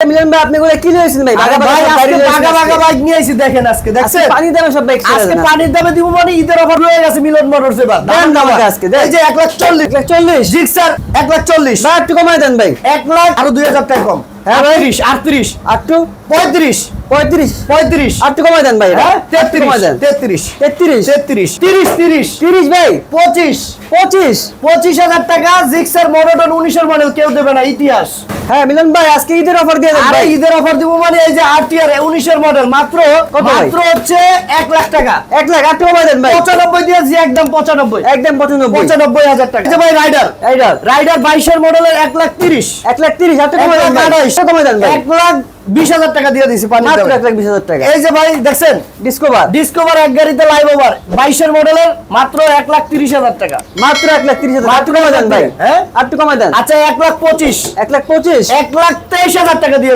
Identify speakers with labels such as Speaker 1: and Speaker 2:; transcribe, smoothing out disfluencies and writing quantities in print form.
Speaker 1: মিলন ভাই আপনি কি নিয়েছেন ভাই?
Speaker 2: বাগা বাইক নিয়ে আইছি দেখেন আজকে দেখছেন
Speaker 1: পানির দামে সব বাইক
Speaker 2: আজকে পানির দামে দিব মানে ঈদের অফার হয়ে গেছে মিলন মোটরস এবার
Speaker 1: দাম দাম আজকে
Speaker 2: এই যে 1,40,000 জিক্সার 1,40,000
Speaker 1: ভাই একটু কমায় দেন ভাই
Speaker 2: 1 লাখ আরো 2000 টাকা কম
Speaker 1: হ্যাঁ ভাই
Speaker 2: 38
Speaker 1: একটু
Speaker 2: 35
Speaker 1: 35 একটু কমায় দেন ভাই
Speaker 2: হ্যাঁ
Speaker 1: 33 30 ভাই
Speaker 2: 25,000 টাকা জিক্সার মডেল 19 এর মডেল কেউ দেবে না ইতিহাস
Speaker 1: হ্যাঁ মিলন ভাই আজকে ঈদের অফার দিয়ে দেন
Speaker 2: আরে
Speaker 1: ভাই
Speaker 2: ঈদের অফার দিব মানে এই যে আরটিআর 19 এর মডেল মাত্র
Speaker 1: কত ভাই?
Speaker 2: মাত্র হচ্ছে 1 লাখ টাকা
Speaker 1: 1 লাখ একটু কমায় দেন ভাই
Speaker 2: 95 দিয়েছি একদম 95
Speaker 1: একদম 95
Speaker 2: 95,000 টাকা এই যে ভাই রাইডার
Speaker 1: এইটা
Speaker 2: রাইডার 22 এর মডেলের 1,30,000
Speaker 1: 1,30,000 একটু কমায় দেন ভাই
Speaker 2: 1,28,000
Speaker 1: একটু কমায় দেন ভাই
Speaker 2: 1,20,000 টাকা দিয়ে দিছি পানি
Speaker 1: মাত্র 1,20,000 টাকা
Speaker 2: এই যে ভাই দেখছেন
Speaker 1: ডিসকভার
Speaker 2: ডিসকভার এক গাড়িতে লাইভ ওভার 22 এর মডেলের মাত্র 1,30,000 টাকা
Speaker 1: মাত্র 1,30,000 একটু কমায় দেন ভাই
Speaker 2: হ্যাঁ
Speaker 1: একটু কমায় দেন
Speaker 2: আচ্ছা 1,25,000
Speaker 1: 1,25,000
Speaker 2: 1,23,000 টাকা দিয়ে